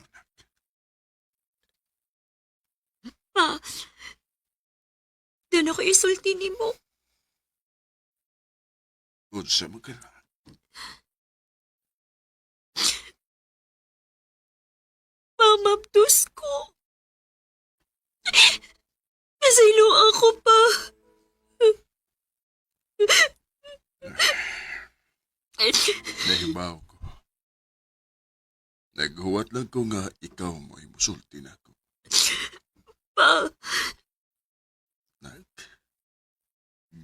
Pa? Doon ako isulti ni mo. Unsa mo ka na? Mamaptos ko. Nasaylo ako pa. Nahibaw ko. Naghuwat lang ko nga ikaw mo'y musulti na ko. Pa?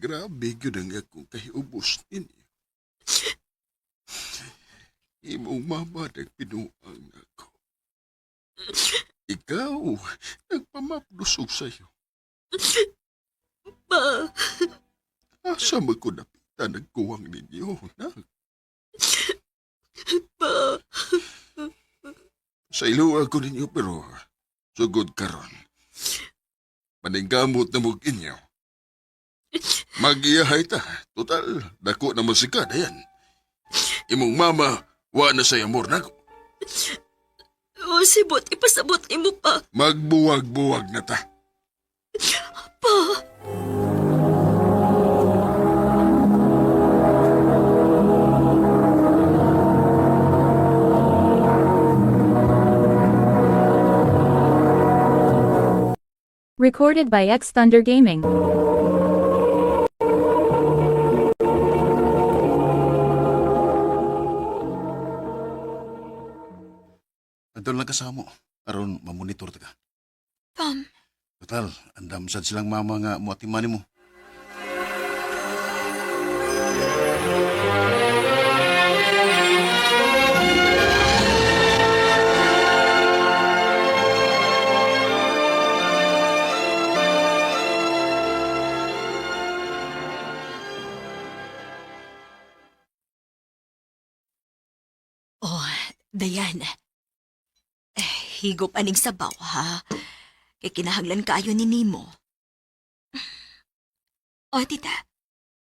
grabe yun ang akong kahiubos ninyo. Imong mama nagpinuang ako. Ikaw, nagpamaplusog sa'yo. Pa, Asa mo ko napita nagkuwang ninyo, nak? pa. Sa iluwa ko ninyo pero sugod karon. Maninggamot na mong inyo. Mag-iyahay ta. Total, dako na masika na yan. Imong mama, wa na sa amor na ko. O, sibot, ipasabot ni mo pa. Magbuwag-buwag na ta. Pa. Recorded by X Thunder Gaming. Adol lang kasamo. Aron mamonitor ta ka. Tom, Total, andam sad silang mama nga muatimani mo. oh, Dayan. Higop aning sabaw, ha? Kay kinahanglan kaayo ni Nimo. O, tita.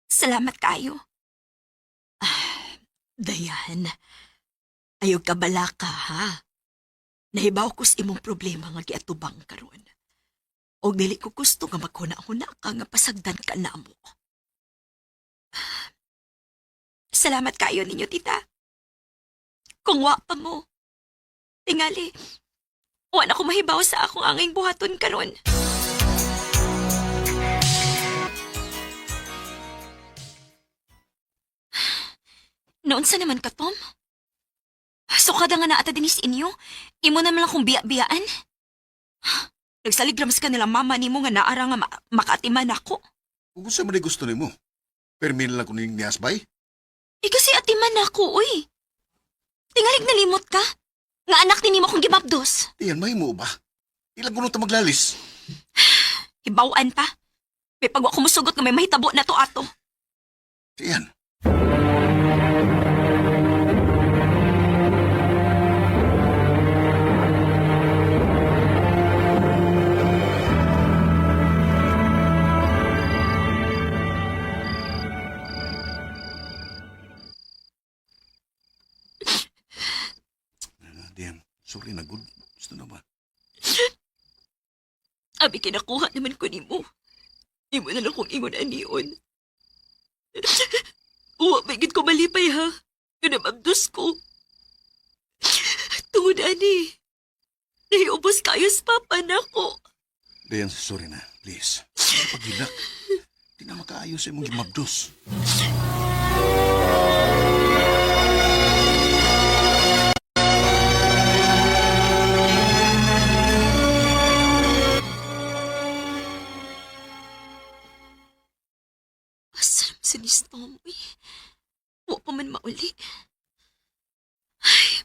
Salamat kaayo. Dayan. Ayaw ka bala ka, ha? Nahibaw ko sa imong problema nga giatubang karon. O dili ko gusto nga maghuna-huna ka nga pasagdan ka na mo. Salamat kayo ninyo, tita. Kung wa pa mo, tingali, wa na ko mahibaw sa akong anging buhaton karon. Noon sa naman ka, Tom? Sukada nga naata din sa inyo, imo naman lang kong biya-biyaan. Nagsaligramas ka nilang mama ni mo nga naara nga makatiman ako. Kung sa man gusto nimo, permil lang ko ning niasbay. Kasi atiman ako, uy. Tingalig nalimot ka. Nga anak ni mo kong gimapdos. Iyan, mahimo ba? Ilang kuno ta maglalis. Hibawaan pa. May pagwa ko musugot nga may mahitabo na to ato. Iyan. Diyan, sorry na good. Gusto na ba? Abi kinakuha naman ko ni mo. Imo na lang kong ingon anion. Uwa, bagid ko malipay ha. Yun ang mabdos ko. Tungod ani. Nahiubos kayo sa papa na ko. Diyan, sorry na. Please. Pagilak. Di na makaayos sa imong gimabdos. Asa naman sa Tom, eh. Huwag pa man mauli. Ay,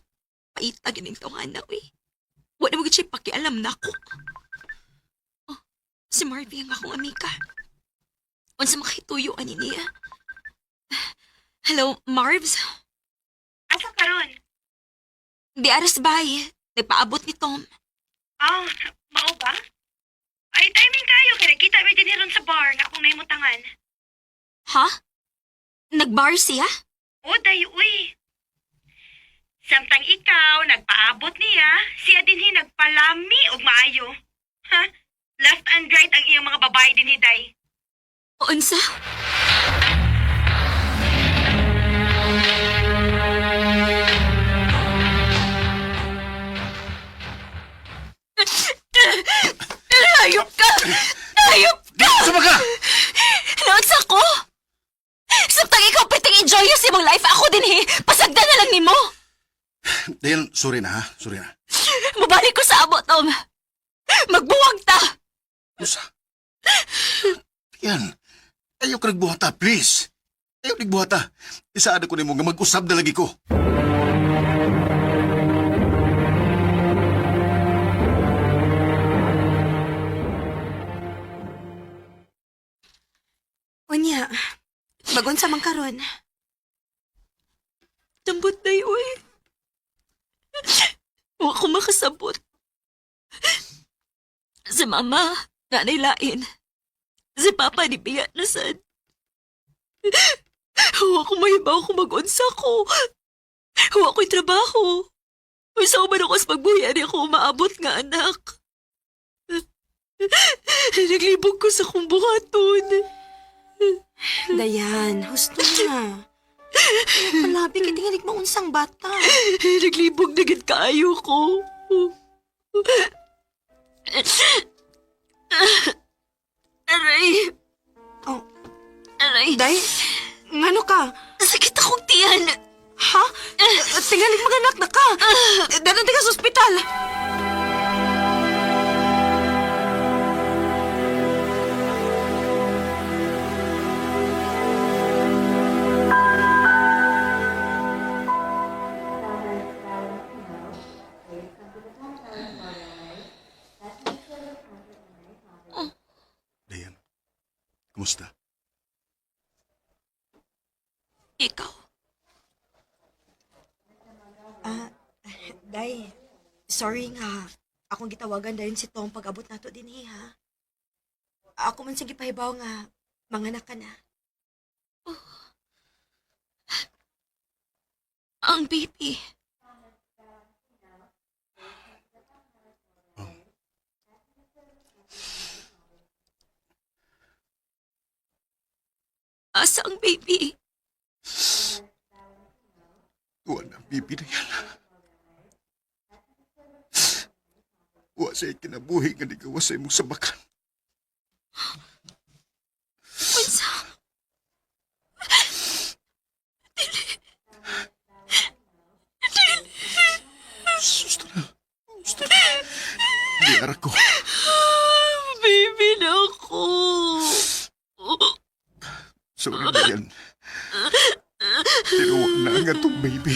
paita gining tawahan na, eh. Huwag na magiging siya pakialam na ako. Oh, si Marvy ang akong amika. Unsa makituyo ani niya. Hello, Marvs? Asa karon? Di aras bay. Nagpaabot ni Tom. Oh, mao ba? Ay, timing kayo. Kaya kita may din ron sa bar na akong nahimutangan. Ha? Nagbar siya? O, day, uy. Samtang ikaw, nagpaabot niya, siya din nagpalami og maayo. Ha? Left and right ang iyong mga babae din day. Unsa? Hayop ka! Hayop ka! Sama ka! Naunsa ko? Samtang ikaw piting enjoy yung simong life, ako din pasagdan na lang ni mo. Diyan, sorry na ha. Sorry na. Mabalik ko sa amo, Tom. Magbuwag ta. Usa. Yan. Ayaw Ayaw ka nagbuhata, please. Ayaw nagbuhata. Isaada ko nimo nga mag-usab na lagi ko. Unya, bagon sa mangkaron. Tambot na uy. Huwag ko makasabot. Si mama, nanay lain. Si papa, di biya na sad. Huwag ko mahibaw kung mag-unsa ko. Huwag ko'y trabaho. Usaw man ako sa pagbuyan ako umaabot nga anak. Naglibog ko sa kong buhaton. Dayan, husto na. Palabi ka tingalig maunsang bata. Naglibog na gid kaayo ko. Aray. Oh, Aray. day, ngano ka? Sakit akong tiyan. Ha? Tingalig maganak na ka. Dadan ka sa ospital. Dayan, kumusta? Ikaw. Day, sorry nga. Akong gitawagan dayon si Tom pag-abot nato din ha. Ako man sige pahibaw nga, manganak ka na. Ang baby. Asa ang baby? Wala ang bibi na yan. Wa sa'y kinabuhi nga di gawa sa imong sabakan. Unsa? Susto na. Susto na. Diara ko. Baby na ako. Sorry na yan. Pero wag na nga itong baby.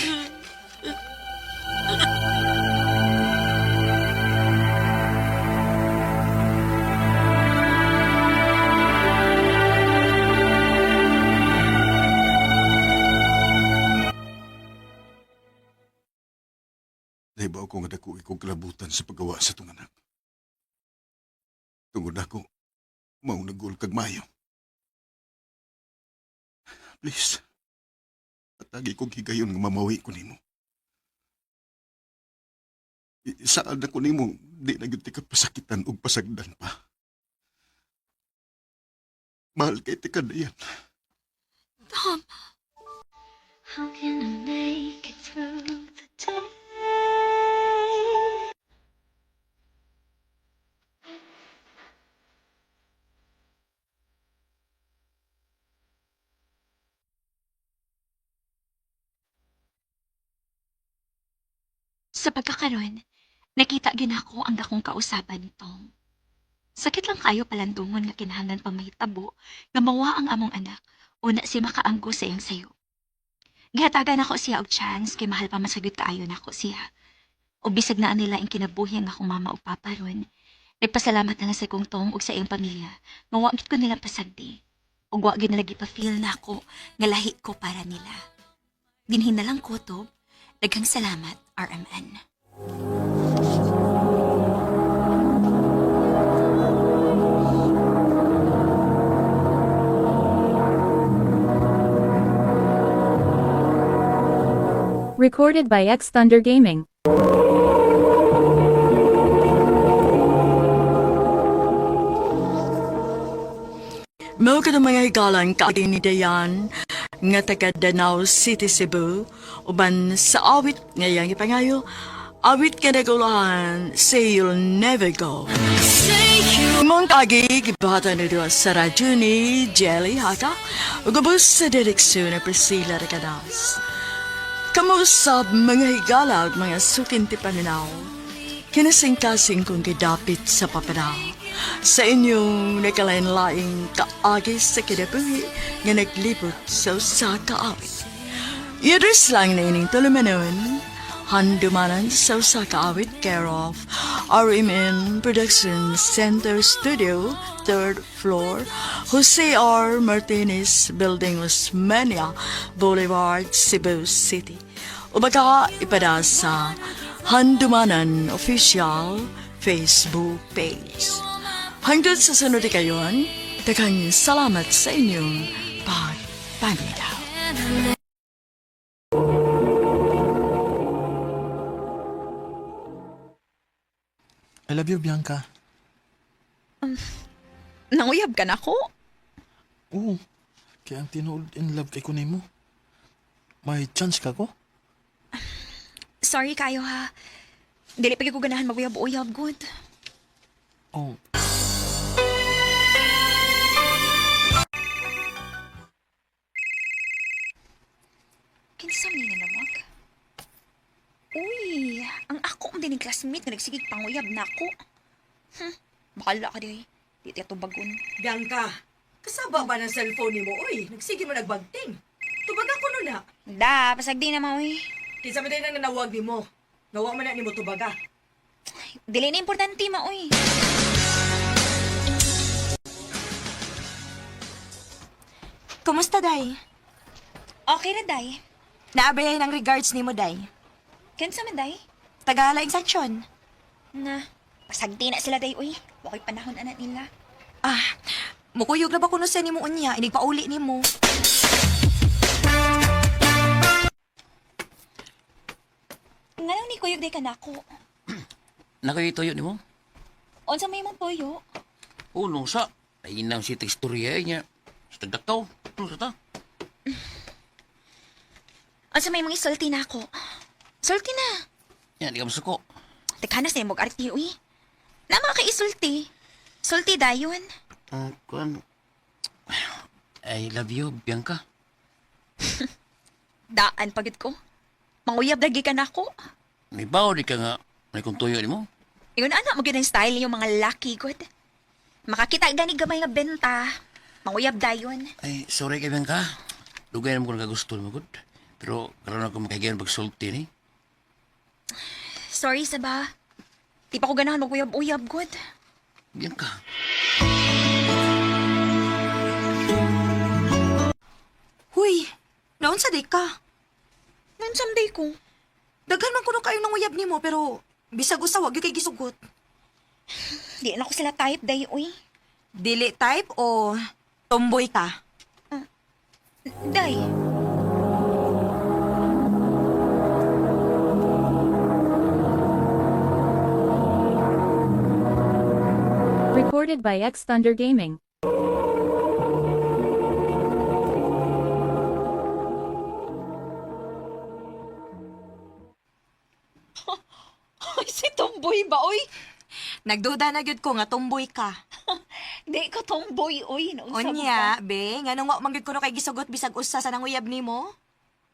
Nahibaw ko nga dako ikong kalabutan sa paggawa sa itong anak. Tungod ako, maunagol kag mayo. Please, patagi kong higayon nga mamawi ko nimo. Isaad ako nimo, di na gyud ti ka pasakitan o pasagdan pa. Mahal kay ti ka dayan. Tom. How can I make it through the day? Sa pagkakaroon, nakita ginako ang dakong kausapan ni Tom. Sakit lang kayo palandungon nga kinahanglan pa mahitabo nga mawa ang among anak una si makaanggo sa iyang sayo. Gihatagan ako siya og chance kay mahal pa masagid kaayo nako siya. O bisag na nila ang kinabuhi nga akong mama ug papa ron. Nagpasalamat na lang sa kong Tom ug sa iyang pamilya nga wa gid ko nilang pasagdi. Ug wa gid nila gipa-feel nako nga lahi ko para nila. Dinhin na lang ko, Tob. Daghang salamat, RMN. Recorded by X Thunder Gaming. Mao ka mga higalan kaagi ni Dayan nga taga Danau City, Cebu uban sa awit nga yang ipangayo awit ka nagulahan Say You'll Never Go. Mong kagi gibata na doon sa radyo ni Jelly Hata ugabos sa direksyon na Priscilla Recadas. Kamusab mga higala ug mga sukin ti pananaw kinasing-kasing kong gidapit sa papanaw sa inyong nakalain-laing kaagis sa kinabuhi nga naglibot sa usa ka awit. Yadres lang na ining tulumanon, handumanan sa usa ka awit care of RMN Production Center Studio, 3rd floor, Jose R. Martinez Building, Osmeña Boulevard, Cebu City. Ubaga ipada sa Handumanan Official Facebook page. Hanggang sa sunod kayon, daghang salamat sa inyong pagpanidaw. I love you, Bianca. Nanguyab ka na ko? Oo. Kaya ang tinuod in love kay kunay mo. May chance ka ko? Sorry kayo ha. Dili pa ko ganahan maguyab-uyab, good. Oh. Kinsa ni na namag? Uy, ang ako ang dining classmate nga nagsigig panguyab na ako. Bahala ka di. Di tiya tubagon. Bianca, kasaba ba ng cellphone ni mo? Uy, nagsige mo nagbagting. Tubaga ko nun na. Da, pasagdi na mo uy. Kinsa man din ang nanawag ni mo. Nawa man na ni mo tubaga. Dili na importante ma uy. Kumusta, Day? Okay ra day. Naabayan ang regards ni mo, Day. Kinsa man day? Tagalaing saksyon. Na, pasagdi na sila day uy. Wakay panahon anak nila. Mukuyog na ba kuno sa ni mo unya? Inig pauli ni mo. Ngalaw ni kuyog day ka nako. Nakoy tuyo ni mo? Unsa may mong toyo? Unong sa. Nainang si teksturya niya. Sa tagdakaw. Ano sa ta? Unsa may mong isulti na ako? Sulti na. Yan, di ka masuko. Tekanas na yung mag-arti uy. Na mga kaisulti. Sulti dayon. Kuan. I love you, Bianca. Daan pagit ko. Manguyab lagi ka na ako. May bao di ka nga. May kung tuyo ni mo. Yun anak mo ganang style yung mga lucky good. Makakita gani gamay nga benta. Manguyab dayon. Ay, sorry kay Bianca. Dugay naman ko nagagusto mo, good. Pero karoon ako makahigayon pag-sulti ni. Sorry sa ba. Di pa ko ganahan mag-uyab-uyab good. Bianca. Huy, naon sa di ka? Nansam day ko. Daghan man kuno kayo ng uyab ni mo, pero bisag usa wag gyud kay gisugot. Di na ko sila type day uy. Dili type o tomboy ka? Day. Recorded by X Thunder Gaming. Ay, si tomboy ba uy? Nagduda na gyud ko nga tomboy ka. Di ko tomboy uy. Onya, be, nganong wa man gyud kuno kay gisugot bisag usa sa nanguyab nimo?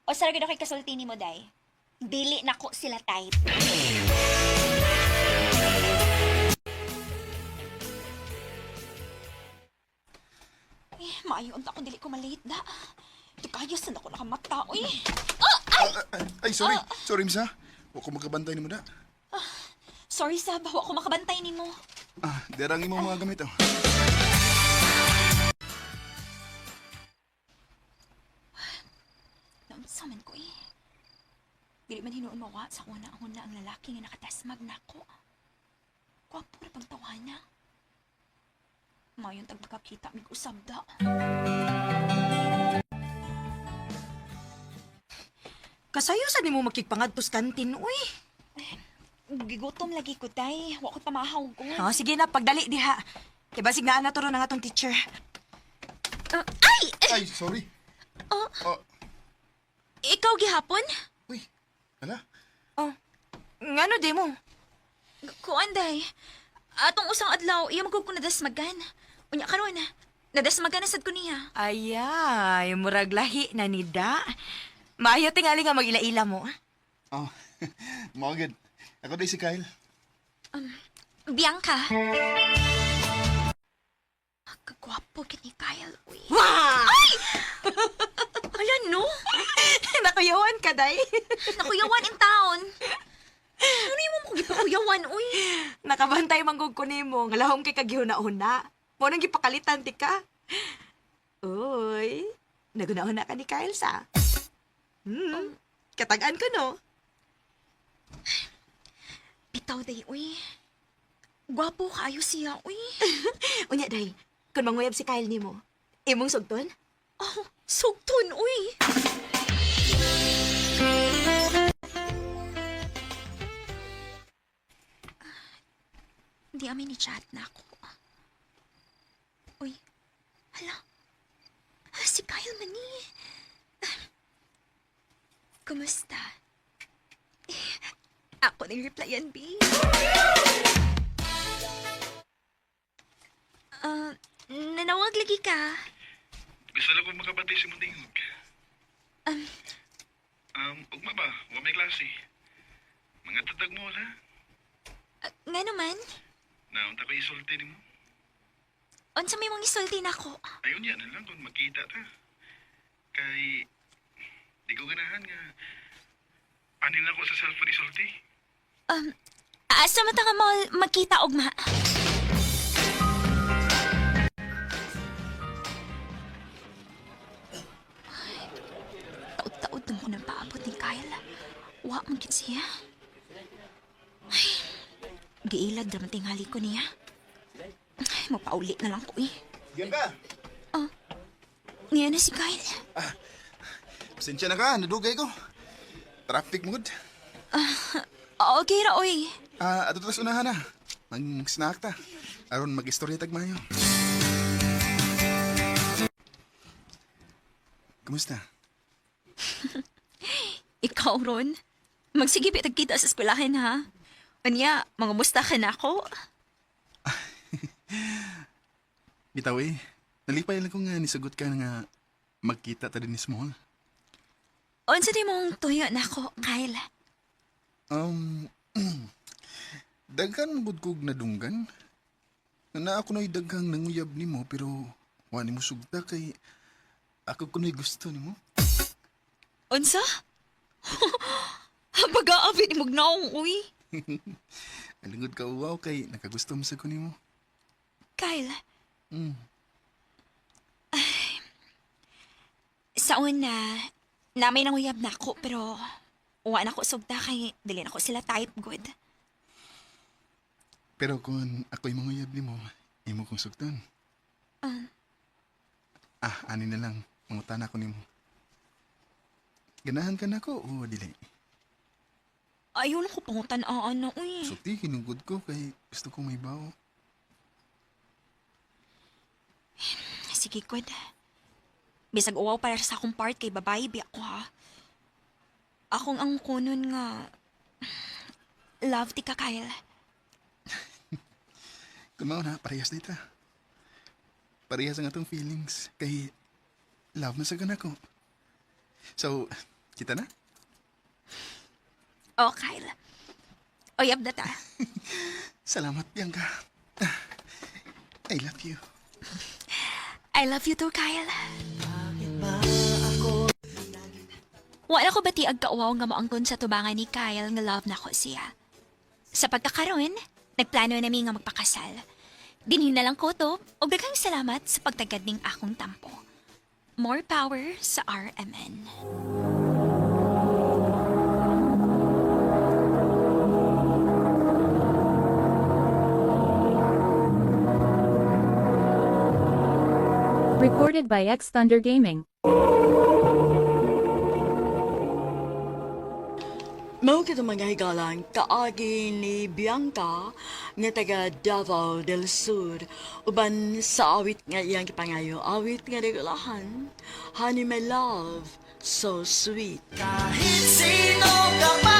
O sarag na kay kasulti ni mo day. Dili na ko sila type. Maayon ako dili ko malate da. Tukayas na ako nakamata, uy. Ay, sorry. Sorry, Misa. Huwag ko magkabantay ni mo da. Sorry, Sab. Huwag ko makabantay ni mo. Derang mo mga gamit, oh. Naunsaman ko eh. Dili man hinuon mawa sa una-una ang lalaki nga nakatasmag na ako. Kwapo na pagtawana. Mayon tagpakakita mig usab da. Kasayo sa nimo makikpangadtos kantin, uy. Gigutom lagi ko, tay. Wa ko tamahaw ko. Sige na, pagdali diha. Kay basig na turo na nga tong teacher. Ay, sorry. Ikaw gihapon? Hala? Ngano di mo? Kuan, day. Atong usang adlaw, iya magkog ko nadasmagan. Unya karon na. Nadasmagan na sad ko niya. Ayay, murag lahi na ni da. Maayo tingali nga mag-ila-ila mo. Oh, mga good. Ako day si Kyle. Bianca. Kyle, uy. Wow! Hala, no? Nakuyawan ka, day. Nakuyawan in town. Ano yung mo gipakuyawan, uy? Nakabantay manggug ko nimo, nga lahom kay kagihuna-huna. Mo nang gipakalitan ti ka. Uy, naguna-una ka ni Kyle sa. Katagaan ko no. Bitaw, day, uy. Gwapo kaayo siya, uy. Unya day, kung manguyab si Kyle nimo, imong sugton? Oh, sugton, uy. Di amin ni chat na ako. Uy, hala. Si Kyle man ni. Kumusta? Ako nang replyan, B. Nanawag lagi ka. Gusto lang kong makabati si Mundingog. Ugma ba? Wa may klase. Mga tatag mo, ha? Nga naman, Naunta ko isulti ni mo. unsa may mong isulti na ako. Ayun yan na lang kung makita ta. Kay, di ko ganahan nga. Anin lang ko sa cellphone isulti. Asa mo nga mo makita, ugma? Taod-taod na mo nang paabot ni Kyle. Wa man kit siya. Ay, giilad naman tingali ko niya. Ay, mapauli na lang ko eh. Diyan ka. Ngayon na si Kyle. Pasensya na ka, nadugay ko. Traffic mood. Okay ra, oy. Ato tas unahan na. Mag-snack ta. Aron mag-istorya tagmayo. Kumusta? Ikaw, Ron. Magsigip kita sa eskwelahan, ha? Anya, mga musta ka na ako? Bitaw eh. Nalipay lang ko nga nisugot ka nga magkita ta din ni Small. Unsa di mong tuyo na ako, Kyle? Daghan mo kog nadunggan. Na ako na'y daghang nanguyab ni mo pero wani mo sugta kay ako kuno'y gusto ni mo. Unsa? Pag-aabi ni Magnaong, uy. Alingod ka uwaw kay nakagusto mo sa ko ni mo. Kyle. Sa una, namay nanguyab na ako pero uwa na ko sugta kay dili na ko sila type good. Pero kung ako'y manguyab ni mo, imo kong sugton. Ani na lang. Mangutan ako ni mo. Ganahan ka na ko o dili? Ayaw na ko pangutan-aan na, uy. Sulti, hinugod ko kay gusto ko may bawo. Sige, good. Bisag uwaw para sa akong part kay babae, bi ako, ha? Akong ang kunon nga... Love ti ka, Kyle. Kumaw na, parehas na ita. Parehas ang atong feelings. Kay love na sa ko. So, kita na? Oh, Kyle. Oyab na ta. Salamat, Bianca. I love you. I love you too, Kyle. Wala ko bati agkauwaw nga maangkon sa tubangan ni Kyle nga love na ko siya. Sa pagkakaroon, nagplano nami nga magpakasal. Dinhin na lang ko to, og daghang salamat sa pagtagad ning akong tampo. More power sa RMN. Recorded by X Thunder Gaming. Mao kita mga higalan, kaagi ni Bianca nga taga Davao del Sur. Uban sa awit nga iyang kipangayo, awit nga regulahan. Honey, my love, so sweet. Kahit sino ka pa